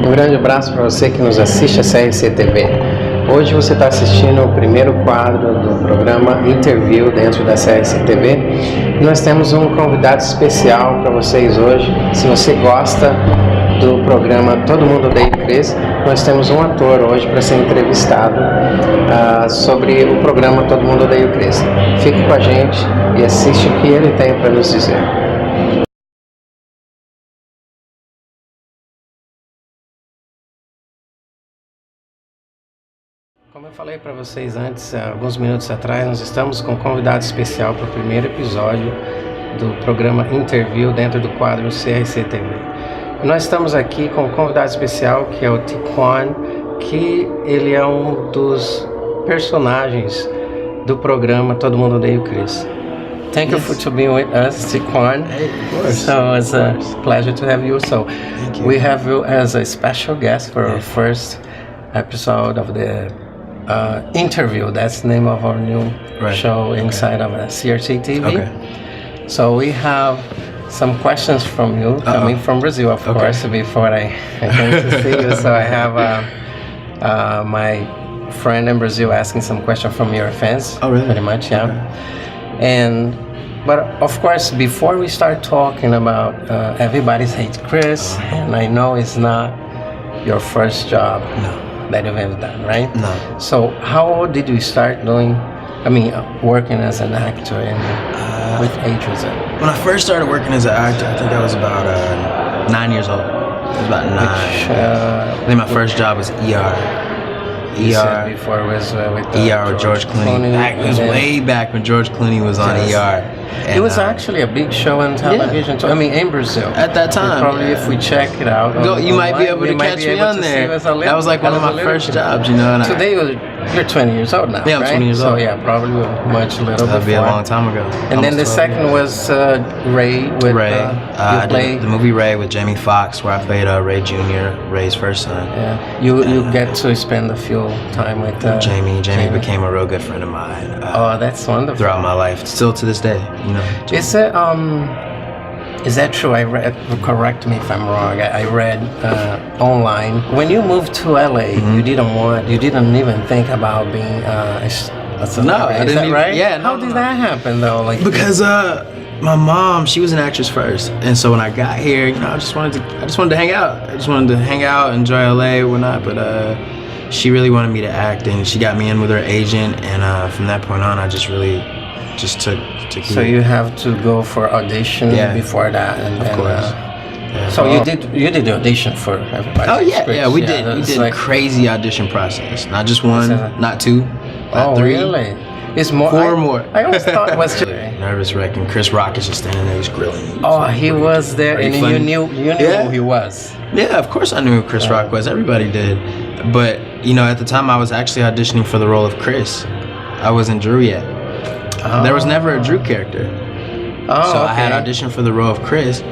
Um grande abraço para você que nos assiste a CRC TV. Hoje você está assistindo o primeiro quadro do programa Interview dentro da CRC TV. E nós temos um convidado especial para vocês hoje. Se você gosta do programa Todo Mundo Odeia o Chris, nós temos um ator hoje para ser entrevistado sobre o programa Todo Mundo Odeia o Chris. Fique com a gente e assiste o que ele tem para nos dizer. Como eu falei para vocês antes, alguns minutos atrás, nós estamos com um convidado especial para o primeiro episódio do programa Interview dentro do quadro CRC TV. Nós estamos aqui com um convidado especial que é o Tiquan, que ele é um dos personagens do programa Todo Mundo Odeia o Chris. Thank you for being with us, Tiquan. Hey, of course. So it's a pleasure to have you. So we have you as a special guest for our first episode of the Interview. That's the name of our new show inside of CRC TV. Okay. So we have some questions from you coming from Brazil, of course, before I came to see you. So I have my friend in Brazil asking some questions from your fans. Oh, really? Pretty much, yeah. Okay. But of course, before we start talking about Everybody's Hate Chris, and I know it's not your first job that you've ever done, right? No. So how did you start working as an actor with ages? When I first started working as an actor, I think I was about 9 years old. I was about 9. I think my first job was ER. Before it was with George Clooney. It was way back when George Clooney was on ER. And it was actually a big show on television, too. I mean, in Brazil. At that time. Probably if we check it out. You might be able to catch me on there. That was like one of my first jobs, you know. Today, you're 20 years old now, yeah, I'm 20 years old. So yeah, probably much little That'd be a long time ago. And then the second was Ray. I did the movie Ray with Jamie Foxx, where I played Ray Jr., Ray's first son. Yeah, you get to spend a few time with Jamie. Jamie became a real good friend of mine. Oh, that's wonderful. Throughout my life, still to this day, you know. Is that true? I read. Correct me if I'm wrong. I read online when you moved to LA, you didn't even think about being a celebrity. No, I didn't. Right? Yeah. How did that happen though? Like because my mom, she was an actress first, and so when I got here, you know, I just wanted to hang out. I just wanted to hang out, enjoy LA, whatnot. But she really wanted me to act, and she got me in with her agent, and from that point on, I just took. So you have to go for audition before that, and of course. So you did the audition for Everybody. Oh yeah, we did. We did a crazy audition process. Not just one, not two, not three. Really? It's more. Four more. I always thought it was just nervous wreck, and Chris Rock is just standing there, he's grilling me. Oh, he was there, and you knew who he was. Yeah, of course I knew who Chris Rock was. Everybody did. But you know, at the time I was actually auditioning for the role of Chris. I wasn't Drew yet. There was never a Drew character. I had auditioned for the role of Chris,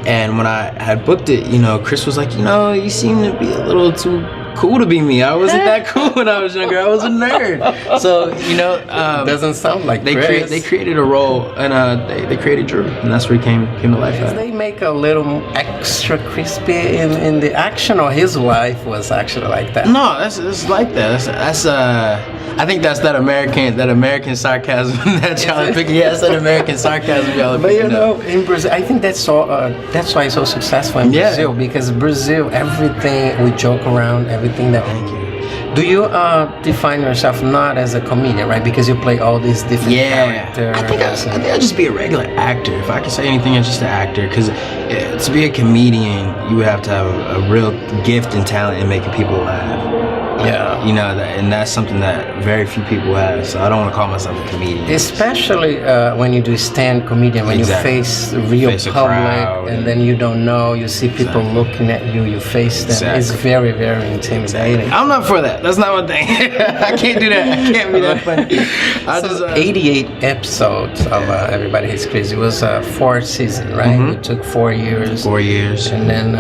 and when I had booked it, you know, Chris was like, you know, you seem to be a little too cool to be me. I wasn't that cool when I was younger. I was a nerd. So, you know, doesn't sound like they created a role, and they created Drew, and that's where he came to life. They make a little extra crispy in the action, or his wife was actually like that? No, it's like that. That's I think that's that American sarcasm that y'all are picking. Yeah, that's that American sarcasm y'all are picking. But you know, in Brazil, I think that's why it's so successful in Brazil, because Brazil, everything we joke around, everything that. Thank you. Do you define yourself not as a comedian, right? Because you play all these different characters. I think I'll just be a regular actor. If I can say anything, I'm just an actor. Because to be a comedian, you have to have a real gift and talent in making people laugh. Yeah. You know, and that's something that very few people have, so I don't want to call myself a comedian. Especially when you do stand comedian, when you face the real public, and then you don't know, you see people looking at you, you face them. It's very, very intimidating. I'm not for that. That's not my thing. I can't do that. I can't be that funny. 88 episodes of Everybody Hates Chris. It was a 4th season, right? It took 4 years. 4 years. And then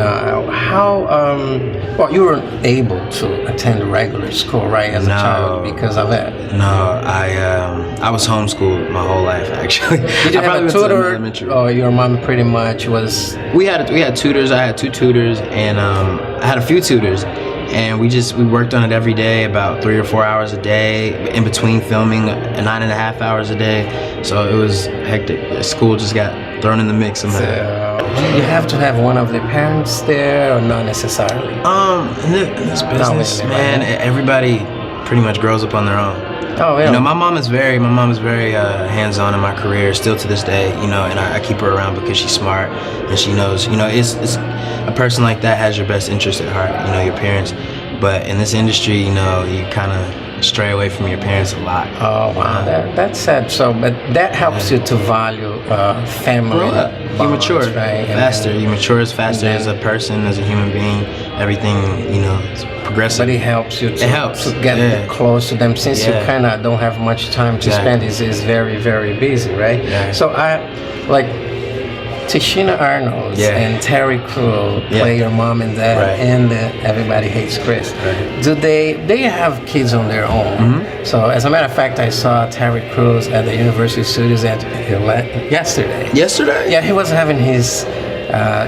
well, you weren't able to attend the regular school, right, as a child because of it? No, I was homeschooled my whole life, actually. Did you have a tutor? Oh, your mom pretty much was... We had tutors. I had 2 tutors, and I had a few tutors. And we worked on it every day, about 3 or 4 hours a day, in between filming, 9.5 hours a day. So it was hectic. School just got thrown in the mix somehow. So you have to have one of the parents there, or not necessarily? In this business, man, everybody pretty much grows up on their own. Oh, yeah. You know, my mom is very hands-on in my career, still to this day. You know, and I keep her around because she's smart and she knows. You know, it's a person like that has your best interest at heart. You know, your parents. But in this industry, you know, you kind of stray away from your parents a lot. Oh wow, that's sad. So, but that helps you to value family. Grow up. You mature right? faster. You mature faster as a person, as a human being. Everything, you know, it's progressive. But it helps you to get close to them, since you kind of don't have much time to spend. Is very, very busy, right? Yeah. So Tichina Arnold and Terry Crews play your mom and dad in the Everybody Hates Chris. Right. Do they have kids on their own? Mm-hmm. So as a matter of fact, I saw Terry Crews at the University Studios yesterday. Yesterday? Yeah, he was having his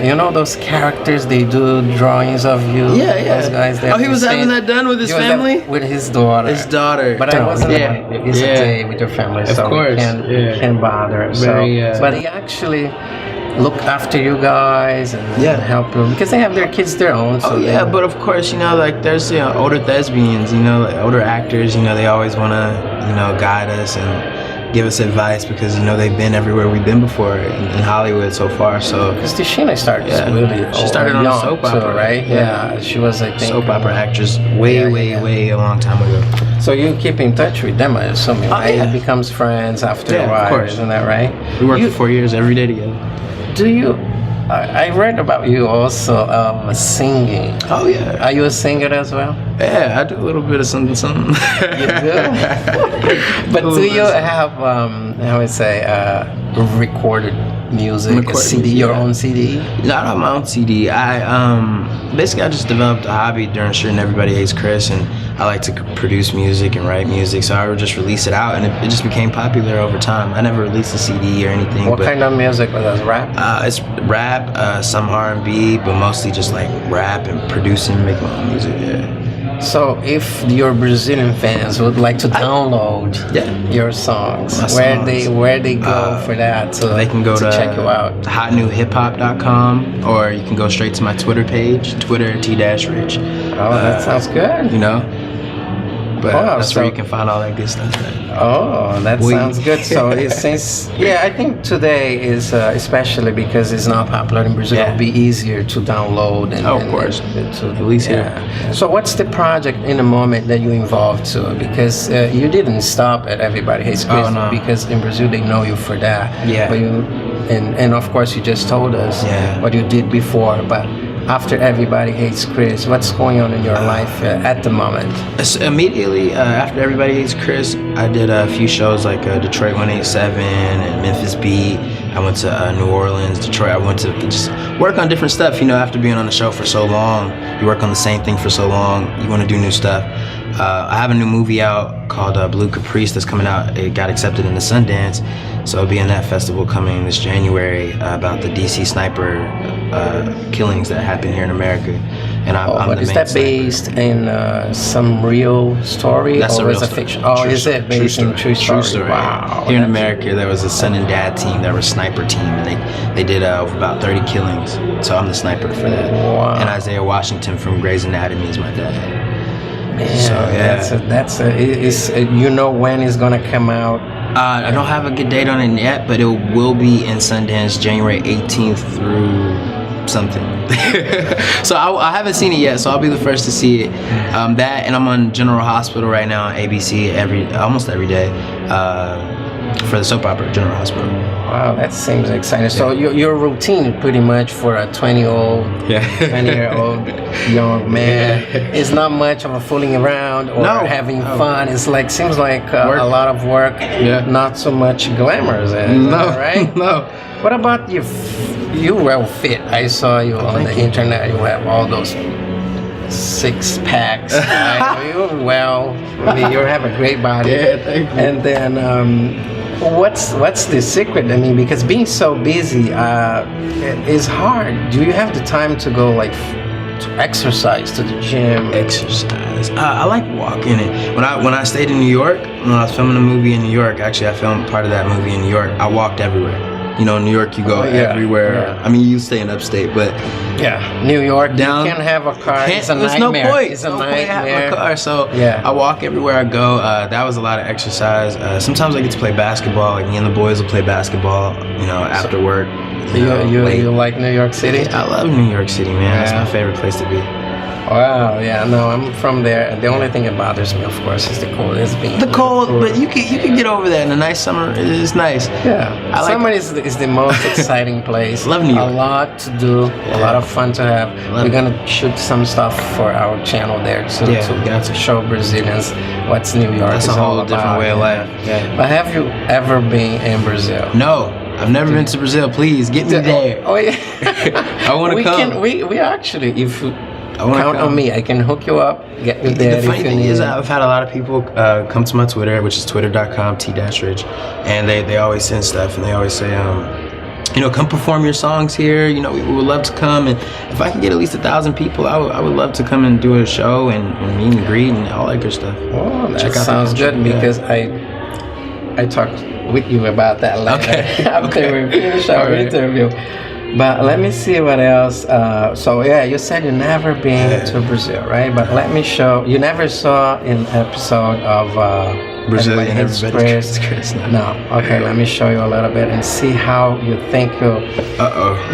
you know those characters, they do drawings of you. Yeah. Those guys he was having that done with his family? With his daughter. But I wasn't able to visit day with your family, of course. We can't bother. But he actually look after you guys and help you, because they have their kids their own. So but of course, you know, like there's older thespians, you know, like older actors, you know, they always want to, you know, guide us and give us advice, because you know they've been everywhere we've been before in Hollywood so far. So because Tichina started she started on a soap opera, right? Yeah, she was, I think, soap opera actress way a long time ago. So you keep in touch with them, I assume, right? It becomes friends after a while, of course. Isn't that right? We worked for 4 years every day together. Do you? I read about you also singing. Oh yeah. Are you a singer as well? Yeah, I do a little bit of something. You do? But do you have how would say recorded music, a CD, your own CD? Not on my own CD. I basically I just developed a hobby during shooting Everybody Hates Chris, and I like to produce music and write music, so I would just release it out, and it just became popular over time. I never released a CD or anything. What kind of music was that? Rap? It's rap, some R&B, but mostly just like rap and producing, making my own music. So if your Brazilian fans would like to download your songs, where they go for that? So they can go to check you out. hotnewhiphop.com, or you can go straight to my Twitter page, Twitter T-Rich. Oh, that sounds good. You know, but that's where you can find all that good stuff. Oh, that sounds good. So I think today is especially because it's not popular in Brazil. It'll be easier to download and of course, at least here. So what's the project in the moment that you involved to? Because you didn't stop at Everybody Hates Chris, because in Brazil they know you for that. Yeah. But and of course you just told us what you did before, but after Everybody Hates Chris, what's going on in your life at the moment? Immediately after Everybody Hates Chris, I did a few shows like Detroit 187 and Memphis Beat. I went to New Orleans, Detroit. I went to just work on different stuff. You know, after being on the show for so long, you work on the same thing for so long, you want to do new stuff. I have a new movie out called Blue Caprice that's coming out. It got accepted into Sundance, so it'll be in that festival coming this January about the DC sniper killings that happened here in America. And I'm the is main that sniper. Based in some real story? That's or a real is it story. fiction? Oh, is it based in true story? True story. Wow. Here in America, there was a son and dad team that were a sniper team, and they did about 30 killings. So I'm the sniper for that. Wow. And Isaiah Washington from Grey's Anatomy is my dad. Man, so that's you know when it's gonna come out? I don't have a good date on it yet, but it will be in Sundance January 18th through something. So I haven't seen it yet, so I'll be the first to see it. That, and I'm on General Hospital right now on ABC almost every day for the soap opera General Hospital. Wow, that seems exciting. So your routine pretty much for a 20-year-old young man is not much of a fooling around or having fun. It's like seems like a lot of work, not so much glamorous. Right? No. What about you? You well fit. I saw you on the internet. You have all those 6 packs. Well, I mean, you have a great body. Yeah, thank you. And then, what's the secret? I mean, because being so busy is hard. Do you have the time to go like to exercise, to the gym? Exercise. I like walking. And when I stayed in New York, when I was filming a movie in New York, actually I filmed part of that movie in New York. I walked everywhere. You know, in New York, you go everywhere. Yeah. I mean, you stay in upstate, but New York, down, you can't have a car. It's a there's nightmare. no point. It's a no nightmare. point having a car. So I walk everywhere I go. That was a lot of exercise. Sometimes I get to play basketball. Like me and the boys will play basketball. You know, after work. You like New York City? I love New York City, man. That's my favorite place to be. Wow, yeah, no, I'm from there, and the only thing that bothers me, of course, is the cold. It's being the cold, but you can get over that. In a nice summer, it is nice. Yeah, summer is the most exciting place. Love New York. A lot to do, a lot of fun to have. We're gonna shoot some stuff for our channel there to show Brazilians what's New York That's is a whole all different about. way of life. Yeah. But have you ever been in Brazil? No. I've never been to Brazil. Please get me there. Oh yeah. I want to come. We actually, if you count on me, I can hook you up, get you there. The funny thing is, I've had a lot of people come to my Twitter, which is twitter.com/t-rich, and they always send stuff, and they always say, you know, come perform your songs here. You know, we would love to come, and if I can get at least 1,000 people, I would love to come and do a show and meet and greet and all that good stuff. Oh, that sounds good because I talked with you about that later after we finish our interview. But let me see what else. So yeah, you said you never been to Brazil, right? But let me show. You never saw an episode of Brazilian Everybody's Chris. No. Okay, let me show you a little bit and see how you think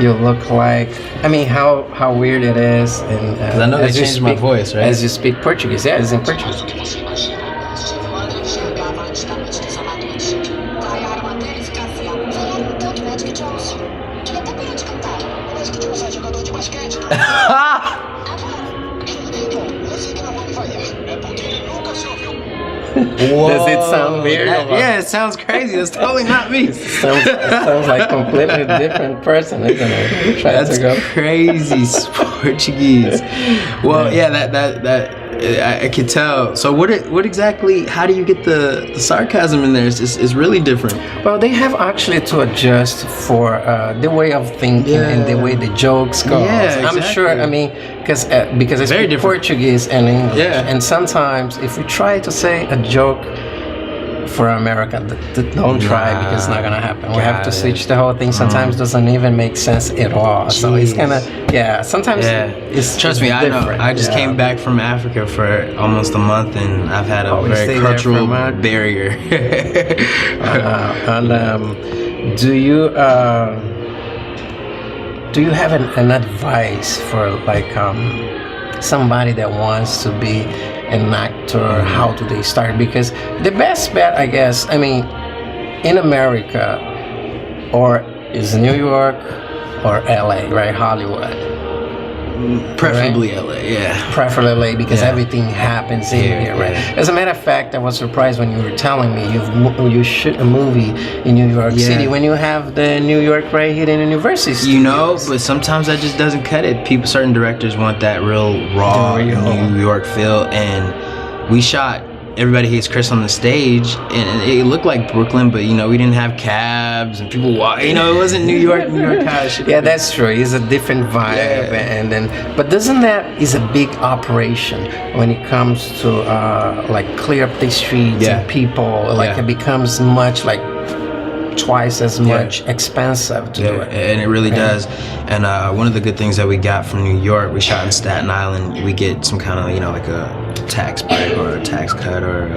you look like. I mean, how weird it is. And because I know they changed my voice, right? As you speak Portuguese, yeah, it's in Portuguese. Does it sound weird? Yeah, it sounds crazy. That's totally not me. It sounds like a completely different person, isn't it? That's crazy Portuguese. Well, yeah, that I could tell. So what exactly? How do you get the sarcasm in there? It's really different. Well, they have actually to adjust for the way of thinking and the way the jokes go. Yeah, exactly. I'm sure. I mean, because I speak Portuguese and English, and sometimes if we try to say a joke for America, don't try because it's not gonna happen. We have to switch the whole thing. Sometimes doesn't even make sense at all. Jeez. So it's gonna sometimes it's trust me, I know. I just came back from Africa for almost a month, and I've had a very cultural barrier. Do you have an advice for like somebody that wants to be an actor? How do they start? Because the best bet, I guess, I mean, in America, or is New York or LA, right? Hollywood. Preferably LA, yeah. Preferably LA because everything happens in here, right? As a matter of fact, I was surprised when you were telling me you shoot a movie in New York City when you have the New York right here in University Studios. You know, but sometimes that just doesn't cut it. Certain directors want that real raw New York feel, and we shot Everybody Hates Chris on the stage, and it looked like Brooklyn, but you know, we didn't have cabs and people walk. You know, it wasn't New York kind of shit. Yeah, that's true. It's a different vibe, and then, but doesn't that is a big operation when it comes to like clear up the streets and people? Like it becomes much like twice as much expensive to do it. And it really does. And one of the good things that we got from New York, we shot in Staten Island. We get some kind of, you know, like a tax break or a tax cut or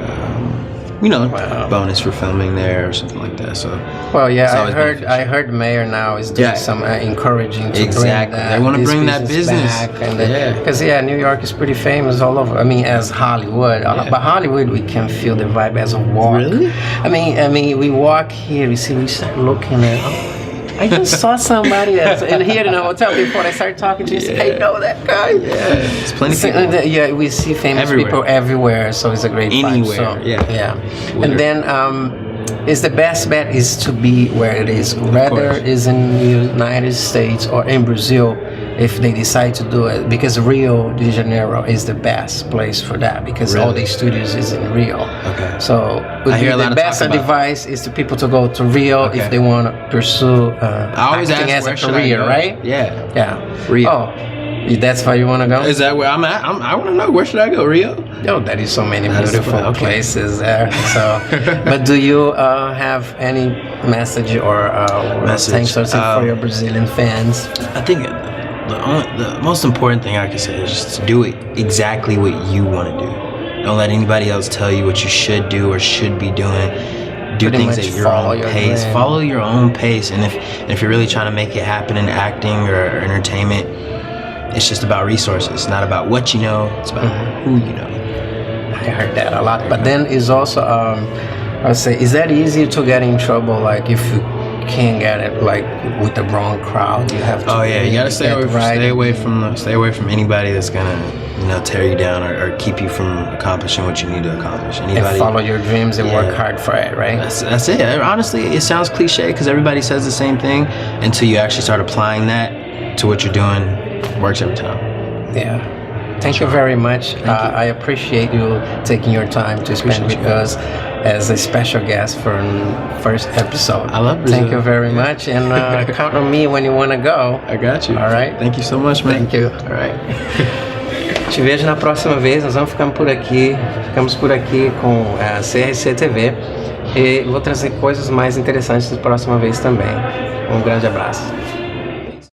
you know, bonus for filming there or something like that. So I heard Mayor now is doing some encouraging to bring that. They want to bring that business back, and because New York is pretty famous all over. I mean, as Hollywood, but Hollywood we can feel the vibe as a walk. Really? I mean, we walk here, we start looking at. I just saw somebody else in here in a hotel before I started talking to you. I know that guy. Yeah, it's plenty of people. Yeah, we see famous people everywhere, so it's a great vibe. So, and then is the best bet is to be where it is, whether it's in the United States or in Brazil. if they decide to do it, because Rio de Janeiro is the best place for that, because all the studios is in Rio. Okay. So the best advice is to people to go to Rio if they want to pursue acting as a career, right? Yeah. Rio. Oh, that's where you want to go? Is that where I'm at? I want to know, where should I go? Rio? Yo, there is so many beautiful places there. So, but do you have any message or thanks or something for your Brazilian fans? I think the most important thing I can say is just to do exactly what you want to do. Don't let anybody else tell you what you should do or should be doing. Do things at your own pace. Follow your own pace. And if you're really trying to make it happen in acting or entertainment, it's just about resources. It's not about what you know. It's about who you know. I heard that a lot. But then is also, I would say, is that easy to get in trouble? Like if you can't get it like with the wrong crowd, you have to. Oh yeah, you gotta stay away from anybody that's gonna tear you down or keep you from accomplishing what you need to accomplish. And follow your dreams and work hard for it, right? That's it. Honestly, it sounds cliche because everybody says the same thing until you actually start applying that to what you're doing. It works every time. Yeah. Thank you very much. I appreciate you taking your time to spend with us as a special guest for the first episode. I love Brazil. Thank you very much, and count on me when you want to go. I got you. All right. Thank you so much, man. Thank you. All right. Te vejo na próxima vez. Nós vamos ficamos por aqui com a CRC TV e vou trazer coisas mais interessantes na próxima vez também. Um grande abraço.